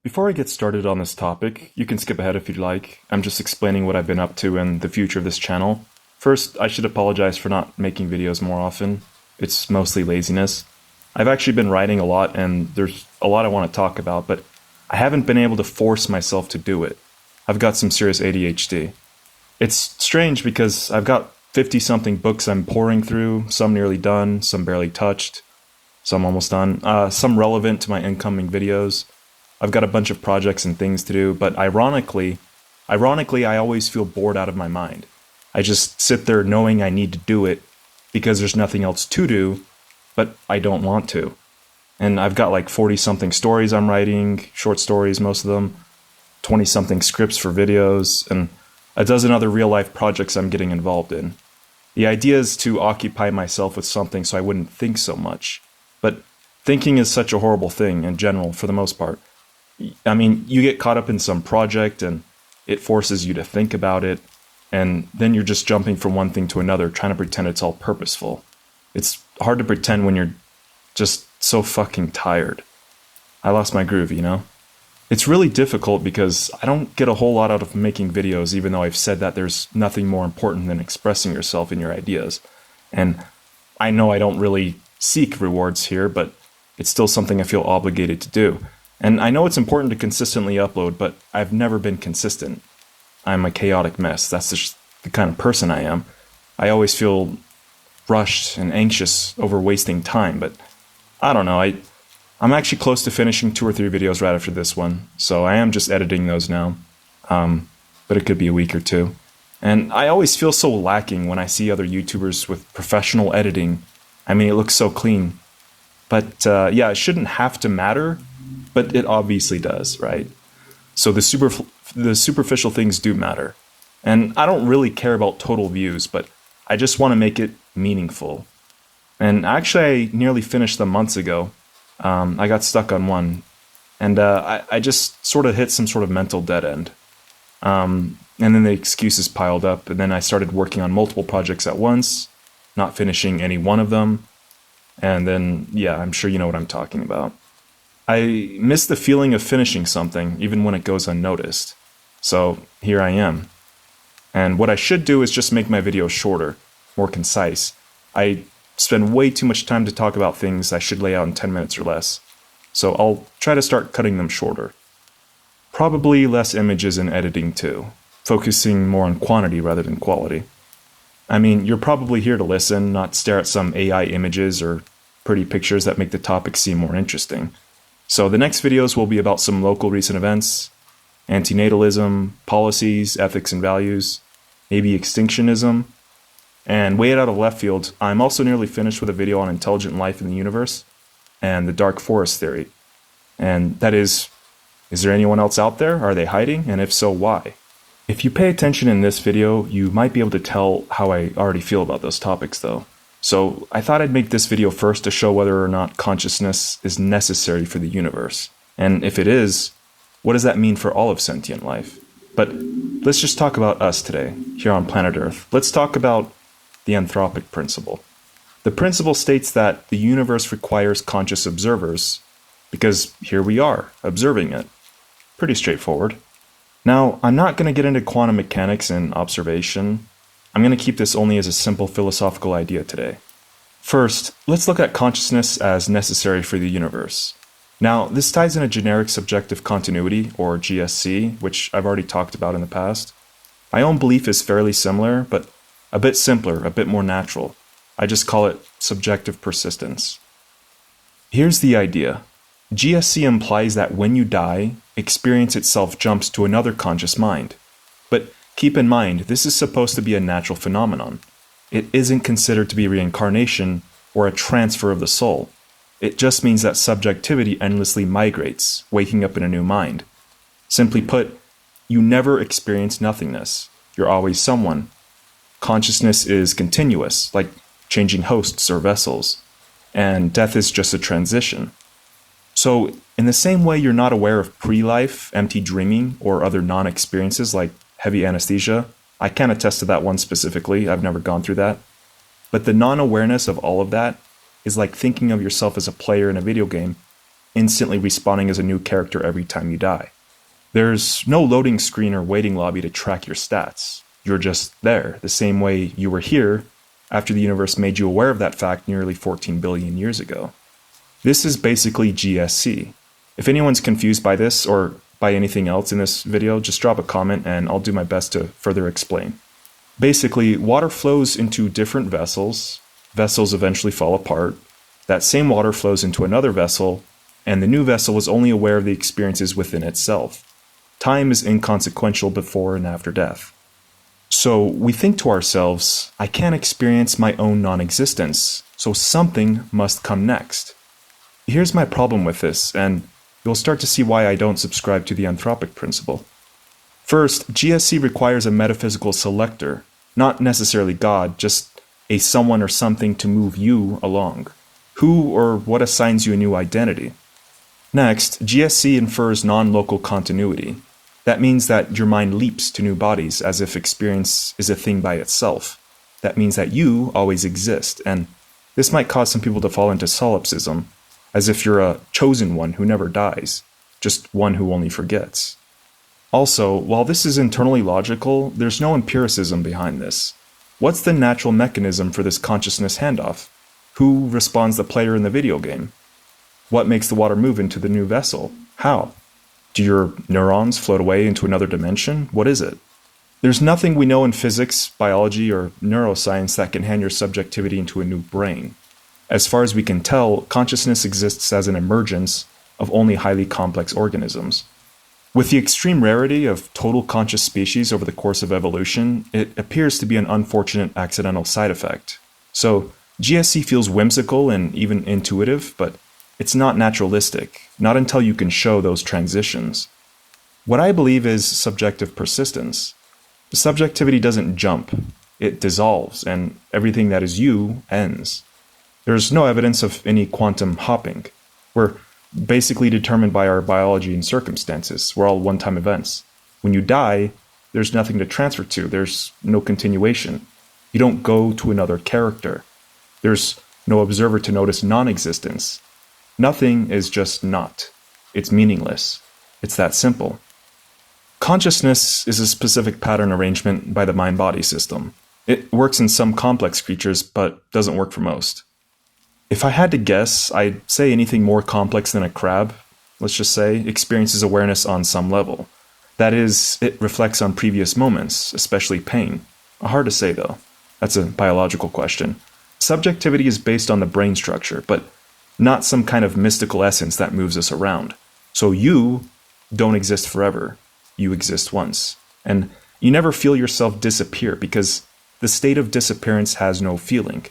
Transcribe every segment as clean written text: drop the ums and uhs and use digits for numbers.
Before I get started on this topic, you can skip ahead if you'd like. I'm just explaining what I've been up to and the future of this channel. First, I should apologize for not making videos more often. It's mostly laziness. I've actually been writing a lot and there's a lot I want to talk about, but I haven't been able to force myself to do it. I've got some serious ADHD. It's strange because I've got 50-something books I'm pouring through, some nearly done, some barely touched, some almost done, some relevant to my incoming videos. I've got a bunch of projects and things to do, but ironically, I always feel bored out of my mind. I just sit there knowing I need to do it because there's nothing else to do, but I don't want to. And I've got like 40-something stories I'm writing, short stories, most of them, 20-something scripts for videos, and a dozen other real-life projects I'm getting involved in. The idea is to occupy myself with something so I wouldn't think so much. But thinking is such a horrible thing in general, for the most part. I mean, you get caught up in some project and it forces you to think about it, and then you're just jumping from one thing to another, trying to pretend it's all purposeful. It's hard to pretend when you're just so fucking tired. I lost my groove, you know? It's really difficult because I don't get a whole lot out of making videos, even though I've said that there's nothing more important than expressing yourself in your ideas. And I know I don't really seek rewards here, but it's still something I feel obligated to do. And I know it's important to consistently upload, but I've never been consistent. I'm a chaotic mess. That's just the kind of person I am. I always feel rushed and anxious over wasting time, but I don't know. I'm actually close to finishing 2 or 3 videos right after this one, so I am just editing those now. But it could be a week or 2. And I always feel so lacking when I see other YouTubers with professional editing. I mean, it looks so clean. But yeah, it shouldn't have to matter, but it obviously does, right? So the superficial things do matter. And I don't really care about total views, but I just want to make it meaningful. And actually, I nearly finished them months ago. I got stuck on one, and I just sort of hit some sort of mental dead end. And then the excuses piled up, and then I started working on multiple projects at once, not finishing any one of them. And then, yeah, I'm sure you know what I'm talking about. I miss the feeling of finishing something, even when it goes unnoticed. So here I am. And what I should do is just make my videos shorter, more concise. I spend way too much time to talk about things I should lay out in 10 minutes or less. So I'll try to start cutting them shorter. Probably less images and editing too, focusing more on quantity rather than quality. I mean, you're probably here to listen, not stare at some AI images or pretty pictures that make the topic seem more interesting. So the next videos will be about some local recent events, antinatalism, policies, ethics and values, maybe extinctionism. And way out of left field, I'm also nearly finished with a video on intelligent life in the universe and the dark forest theory. And that is there anyone else out there? Are they hiding? And if so, why? If you pay attention in this video, you might be able to tell how I already feel about those topics though. So I thought I'd make this video first to show whether or not consciousness is necessary for the universe. And if it is, what does that mean for all of sentient life? But let's just talk about us today, here on planet Earth. Let's talk about the Anthropic principle. The principle states that the universe requires conscious observers, because here we are, observing it. Pretty straightforward. Now, I'm not going to get into quantum mechanics and observation. I'm going to keep this only as a simple philosophical idea today. First, let's look at consciousness as necessary for the universe. Now, this ties in a generic subjective continuity, or GSC, which I've already talked about in the past. My own belief is fairly similar, but a bit simpler, a bit more natural. I just call it subjective persistence. Here's the idea. GSC implies that when you die, experience itself jumps to another conscious mind. But keep in mind, this is supposed to be a natural phenomenon. It isn't considered to be reincarnation or a transfer of the soul. It just means that subjectivity endlessly migrates, waking up in a new mind. Simply put, you never experience nothingness. You're always someone. Consciousness is continuous, like changing hosts or vessels. And death is just a transition. So, in the same way you're not aware of pre-life, empty dreaming, or other non-experiences like heavy anesthesia, I can't attest to that one specifically, I've never gone through that. But the non-awareness of all of that is like thinking of yourself as a player in a video game instantly respawning as a new character every time you die. There's no loading screen or waiting lobby to track your stats. You're just there, the same way you were here after the universe made you aware of that fact nearly 14 billion years ago. This is basically GSC. If anyone's confused by this or by anything else in this video, just drop a comment and I'll do my best to further explain. Basically, water flows into different vessels. Vessels eventually fall apart. That same water flows into another vessel, and the new vessel is only aware of the experiences within itself. Time is inconsequential before and after death. So we think to ourselves, I can't experience my own non-existence, so something must come next. Here's my problem with this, and you'll start to see why I don't subscribe to the Anthropic principle. First, GSC requires a metaphysical selector, not necessarily God, just a someone or something to move you along. Who or what assigns you a new identity? Next, GSC infers non-local continuity. That means that your mind leaps to new bodies as if experience is a thing by itself. That means that you always exist, and this might cause some people to fall into solipsism, as if you're a chosen one who never dies, just one who only forgets. Also, while this is internally logical, there's no empiricism behind this. What's the natural mechanism for this consciousness handoff? Who respawns the player in the video game? What makes the water move into the new vessel? How? Do your neurons float away into another dimension? What is it? There's nothing we know in physics, biology, or neuroscience that can hand your subjectivity into a new brain. As far as we can tell, consciousness exists as an emergence of only highly complex organisms. With the extreme rarity of total conscious species over the course of evolution, it appears to be an unfortunate accidental side effect. So, GSC feels whimsical and even intuitive, but it's not naturalistic, not until you can show those transitions. What I believe is subjective persistence. Subjectivity doesn't jump, it dissolves, and everything that is you ends. There's no evidence of any quantum hopping. We're basically determined by our biology and circumstances. We're all one-time events. When you die, there's nothing to transfer to. There's no continuation. You don't go to another character. There's no observer to notice non-existence. Nothing is just not. It's meaningless. It's that simple. Consciousness is a specific pattern arrangement by the mind-body system. It works in some complex creatures, but doesn't work for most. If I had to guess, I'd say anything more complex than a crab, let's just say, experiences awareness on some level. That is, it reflects on previous moments, especially pain. Hard to say, though. That's a biological question. Subjectivity is based on the brain structure, but not some kind of mystical essence that moves us around. So you don't exist forever. You exist once. And you never feel yourself disappear because the state of disappearance has no feeling.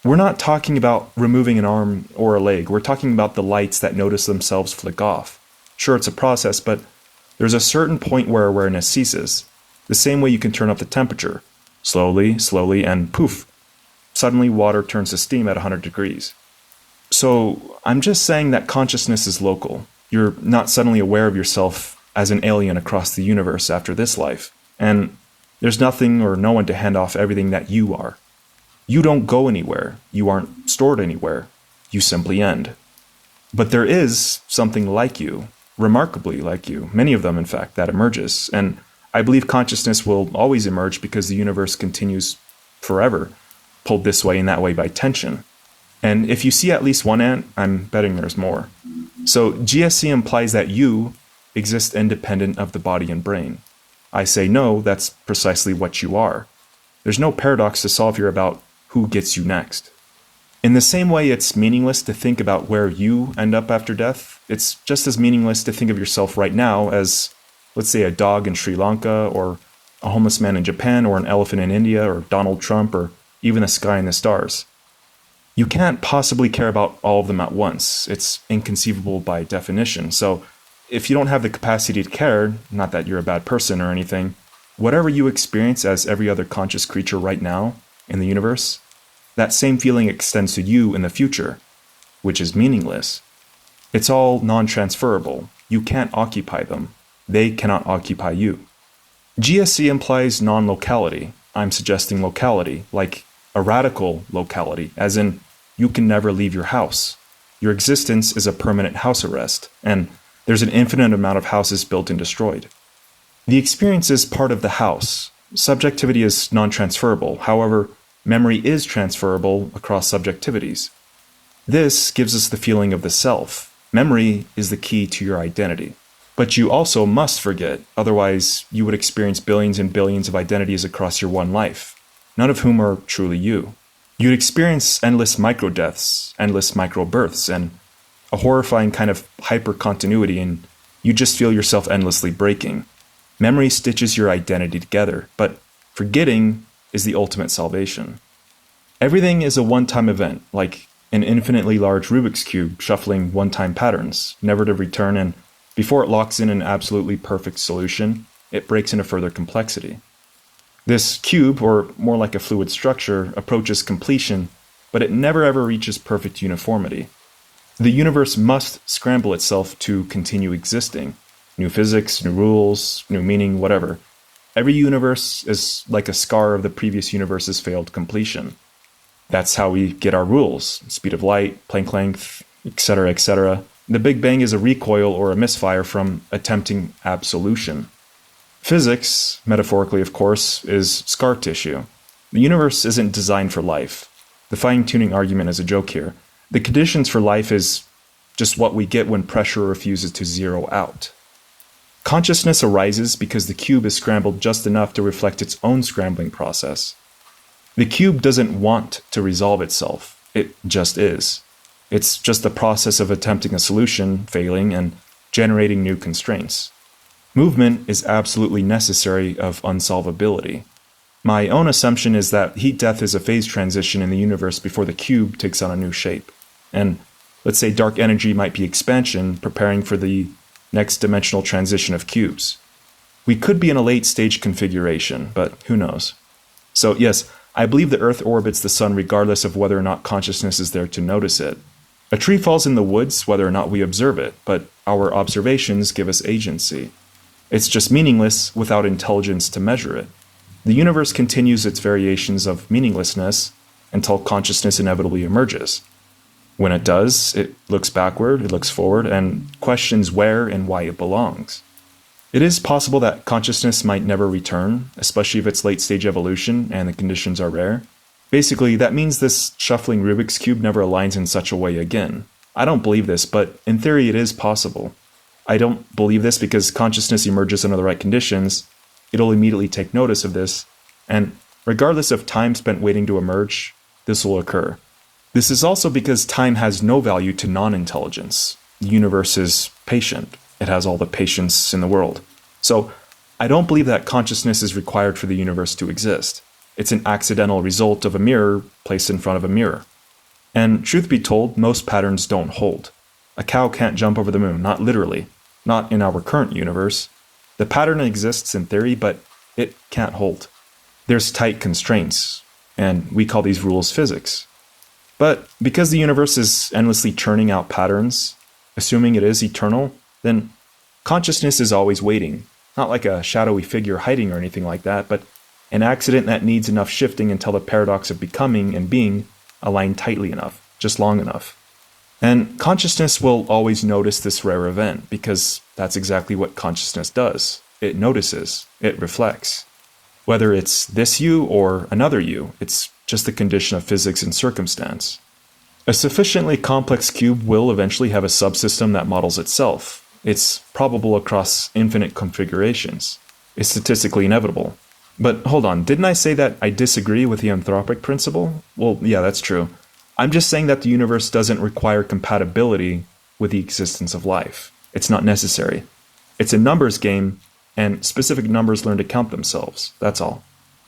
We're not talking about removing an arm or a leg. We're talking about the lights that notice themselves flick off. Sure, it's a process, but there's a certain point where awareness ceases. The same way you can turn up the temperature. Slowly, slowly, and poof. Suddenly water turns to steam at 100 degrees. So I'm just saying that consciousness is local. You're not suddenly aware of yourself as an alien across the universe after this life. And there's nothing or no one to hand off everything that you are. You don't go anywhere. You aren't stored anywhere. You simply end. But there is something like you, remarkably like you, many of them in fact, that emerges. And I believe consciousness will always emerge because the universe continues forever, pulled this way and that way by tension. And if you see at least one ant, I'm betting there's more. So GSC implies that you exist independent of the body and brain. I say no, that's precisely what you are. There's no paradox to solve here about who gets you next. In the same way it's meaningless to think about where you end up after death, it's just as meaningless to think of yourself right now as, let's say, a dog in Sri Lanka, or a homeless man in Japan, or an elephant in India, or Donald Trump, or even the sky and the stars. You can't possibly care about all of them at once. It's inconceivable by definition. So if you don't have the capacity to care, not that you're a bad person or anything, whatever you experience as every other conscious creature right now in the universe, that same feeling extends to you in the future, which is meaningless. It's all non-transferable. You can't occupy them. They cannot occupy you. GSC implies non-locality. I'm suggesting locality, like a radical locality, as in you can never leave your house. Your existence is a permanent house arrest, and there's an infinite amount of houses built and destroyed. The experience is part of the house. Subjectivity is non-transferable. However, memory is transferable across subjectivities. This gives us the feeling of the self. Memory is the key to your identity. But you also must forget, otherwise you would experience billions and billions of identities across your one life, none of whom are truly you. You'd experience endless micro-deaths, endless micro-births, and a horrifying kind of hyper-continuity, and you just feel yourself endlessly breaking. Memory stitches your identity together, but forgetting is the ultimate salvation. Everything is a one-time event, like an infinitely large Rubik's Cube shuffling one-time patterns, never to return, and before it locks in an absolutely perfect solution, it breaks into further complexity. This cube, or more like a fluid structure, approaches completion, but it never ever reaches perfect uniformity. The universe must scramble itself to continue existing. New physics, new rules, new meaning, whatever. Every universe is like a scar of the previous universe's failed completion. That's how we get our rules: speed of light, Planck length, etc., etc. The Big Bang is a recoil or a misfire from attempting absolution. Physics, metaphorically of course, is scar tissue. The universe isn't designed for life. The fine-tuning argument is a joke here. The conditions for life is just what we get when pressure refuses to zero out. Consciousness arises because the cube is scrambled just enough to reflect its own scrambling process. The cube doesn't want to resolve itself. It just is. It's just the process of attempting a solution, failing, and generating new constraints. Movement is absolutely necessary of unsolvability. My own assumption is that heat death is a phase transition in the universe before the cube takes on a new shape. And let's say dark energy might be expansion, preparing for the next dimensional transition of cubes. We could be in a late stage configuration, but who knows? So yes, I believe the Earth orbits the Sun regardless of whether or not consciousness is there to notice it. A tree falls in the woods whether or not we observe it, but our observations give us agency. It's just meaningless without intelligence to measure it. The universe continues its variations of meaninglessness until consciousness inevitably emerges. When it does, it looks backward, it looks forward, and questions where and why it belongs. It is possible that consciousness might never return, especially if it's late-stage evolution and the conditions are rare. Basically, that means this shuffling Rubik's Cube never aligns in such a way again. I don't believe this, but in theory it is possible. I don't believe this because consciousness emerges under the right conditions. It'll immediately take notice of this, and regardless of time spent waiting to emerge, this will occur. This is also because time has no value to non-intelligence. The universe is patient. It has all the patience in the world. So, I don't believe that consciousness is required for the universe to exist. It's an accidental result of a mirror placed in front of a mirror. And truth be told, most patterns don't hold. A cow can't jump over the moon, not literally. Not in our current universe. The pattern exists in theory, but it can't hold. There's tight constraints, and we call these rules physics. But because the universe is endlessly churning out patterns, assuming it is eternal, then consciousness is always waiting. Not like a shadowy figure hiding or anything like that, but an accident that needs enough shifting until the paradox of becoming and being align tightly enough, just long enough. And consciousness will always notice this rare event, because that's exactly what consciousness does. It notices, it reflects. Whether it's this you or another you, it's just a condition of physics and circumstance. A sufficiently complex cube will eventually have a subsystem that models itself. It's probable across infinite configurations. It's statistically inevitable. But hold on, didn't I say that I disagree with the Anthropic principle? Well, yeah, that's true. I'm just saying that the universe doesn't require compatibility with the existence of life. It's not necessary. It's a numbers game, and specific numbers learn to count themselves, that's all.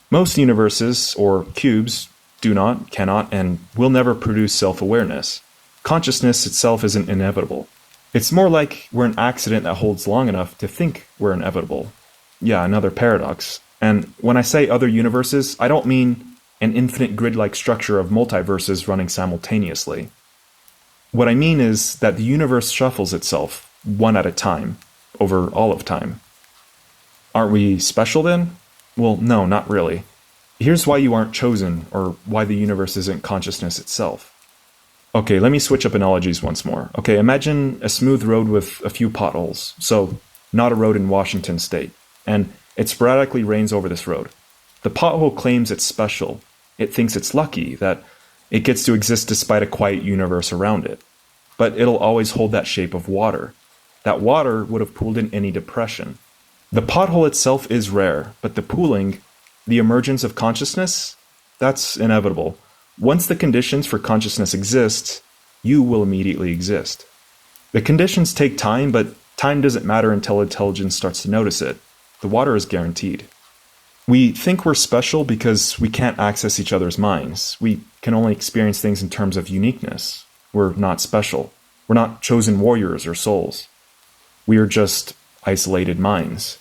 Most universes, or cubes, do not, cannot, and will never produce self-awareness. Consciousness itself isn't inevitable. It's more like we're an accident that holds long enough to think we're inevitable. Yeah, another paradox. And when I say other universes, I don't mean an infinite grid-like structure of multiverses running simultaneously. What I mean is that the universe shuffles itself, one at a time, over all of time. Aren't we special then? Well, no, not really. Here's why you aren't chosen, or why the universe isn't consciousness itself. Okay, let me switch up analogies once more. Okay, imagine a smooth road with a few potholes. So, not a road in Washington state. And it sporadically rains over this road. The pothole claims it's special. It thinks it's lucky that it gets to exist despite a quiet universe around it. But it'll always hold that shape of water. That water would have pooled in any depression. The pothole itself is rare, but the pooling, the emergence of consciousness, that's inevitable. Once the conditions for consciousness exist, you will immediately exist. The conditions take time, but time doesn't matter until intelligence starts to notice it. The water is guaranteed. We think we're special because we can't access each other's minds. We can only experience things in terms of uniqueness. We're not special. We're not chosen warriors or souls. We are just isolated minds.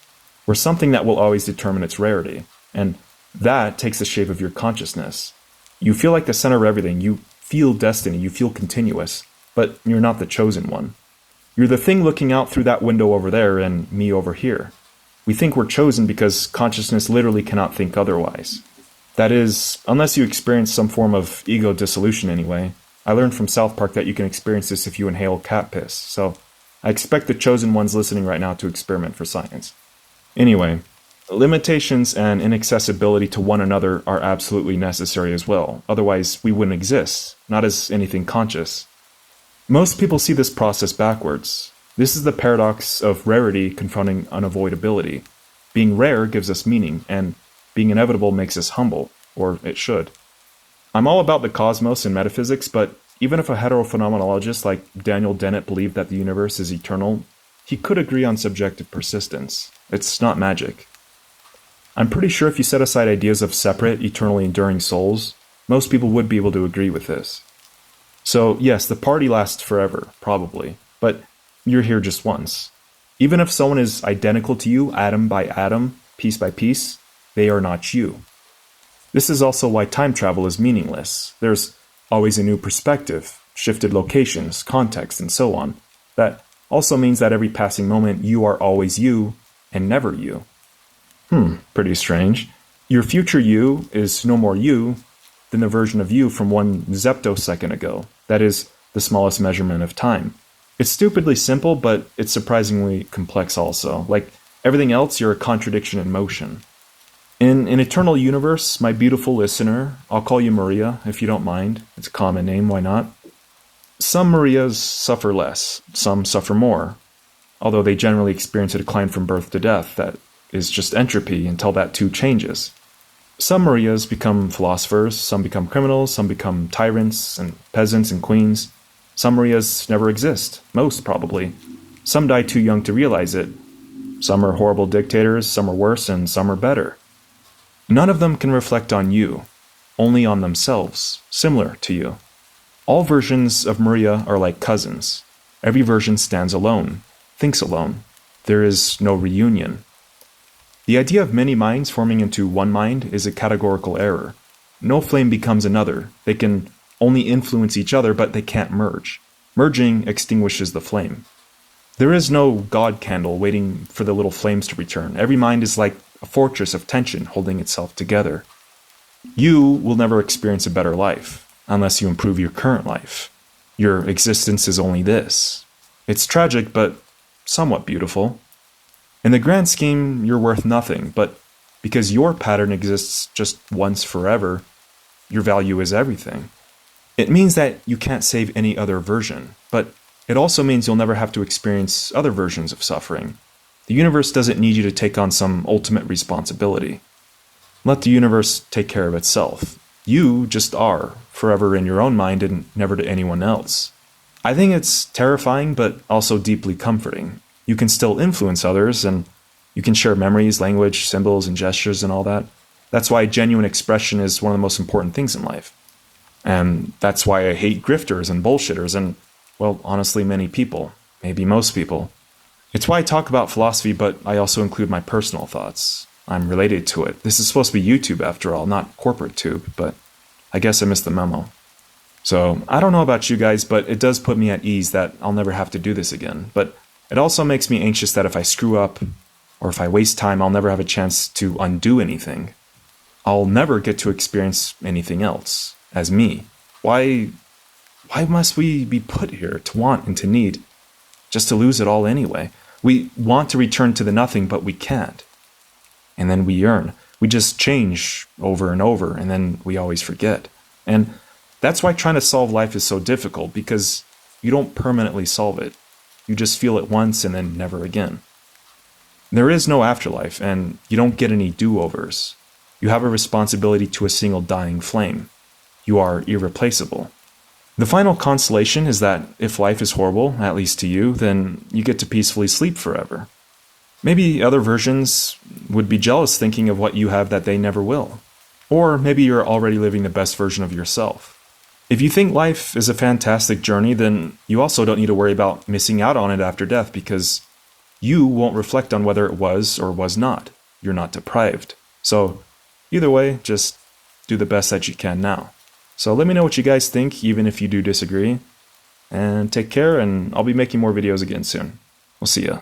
We're something that will always determine its rarity, and that takes the shape of your consciousness. You feel like the center of everything, you feel destiny, you feel continuous, but you're not the chosen one. You're the thing looking out through that window over there and me over here. We think we're chosen because consciousness literally cannot think otherwise. That is, unless you experience some form of ego dissolution anyway. I learned from South Park that you can experience this if you inhale cat piss, so I expect the chosen ones listening right now to experiment for science. Anyway, limitations and inaccessibility to one another are absolutely necessary as well. Otherwise, we wouldn't exist, not as anything conscious. Most people see this process backwards. This is the paradox of rarity confronting unavoidability. Being rare gives us meaning, and being inevitable makes us humble, or it should. I'm all about the cosmos and metaphysics, but even if a heterophenomenologist like Daniel Dennett believed that the universe is eternal, he could agree on subjective persistence. It's not magic. I'm pretty sure if you set aside ideas of separate, eternally enduring souls, most people would be able to agree with this. So yes, the party lasts forever, probably, but you're here just once. Even if someone is identical to you, atom by atom, piece by piece, they are not you. This is also why time travel is meaningless. There's always a new perspective, shifted locations, context, and so on. That also means that every passing moment you are always you, and never you. Pretty strange. Your future you is no more you than the version of you from 1 zeptosecond ago. That is the smallest measurement of time. It's stupidly simple, but it's surprisingly complex also. Like everything else, you're a contradiction in motion. In an eternal universe, my beautiful listener, I'll call you Maria, if you don't mind. It's a common name, why not? Some Marias suffer less, some suffer more, although they generally experience a decline from birth to death that is just entropy until that too changes. Some Marias become philosophers, some become criminals, some become tyrants and peasants and queens. Some Marias never exist, most probably. Some die too young to realize it. Some are horrible dictators, some are worse, and some are better. None of them can reflect on you, only on themselves, similar to you. All versions of Maria are like cousins. Every version stands alone, thinks alone. There is no reunion. The idea of many minds forming into one mind is a categorical error. No flame becomes another. They can only influence each other, but they can't merge. Merging extinguishes the flame. There is no God candle waiting for the little flames to return. Every mind is like a fortress of tension holding itself together. You will never experience a better life unless you improve your current life. Your existence is only this. It's tragic, but somewhat beautiful. In the grand scheme, you're worth nothing, but because your pattern exists just once forever, your value is everything. It means that you can't save any other version, but it also means you'll never have to experience other versions of suffering. The universe doesn't need you to take on some ultimate responsibility. Let the universe take care of itself. You just are, forever in your own mind and never to anyone else. I think it's terrifying, but also deeply comforting. You can still influence others, and you can share memories, language, symbols, and gestures and all that. That's why genuine expression is one of the most important things in life. And that's why I hate grifters and bullshitters and, well, honestly, many people. Maybe most people. It's why I talk about philosophy, but I also include my personal thoughts. I'm related to it. This is supposed to be YouTube after all, not corporate tube, but I guess I missed the memo. So, I don't know about you guys, but it does put me at ease that I'll never have to do this again. But it also makes me anxious that if I screw up, or if I waste time, I'll never have a chance to undo anything. I'll never get to experience anything else, as me. Why Why must we be put here to want and to need? Just to lose it all anyway. We want to return to the nothing, but we can't. And then we yearn. We just change over and over, and then we always forget. And that's why trying to solve life is so difficult, because you don't permanently solve it. You just feel it once and then never again. There is no afterlife, and you don't get any do-overs. You have a responsibility to a single dying flame. You are irreplaceable. The final consolation is that if life is horrible, at least to you, then you get to peacefully sleep forever. Maybe other versions would be jealous thinking of what you have that they never will. Or maybe you're already living the best version of yourself. If you think life is a fantastic journey, then you also don't need to worry about missing out on it after death, because you won't reflect on whether it was or was not. You're not deprived. So, either way, just do the best that you can now. So let me know what you guys think, even if you do disagree. And take care, and I'll be making more videos again soon. We'll see ya.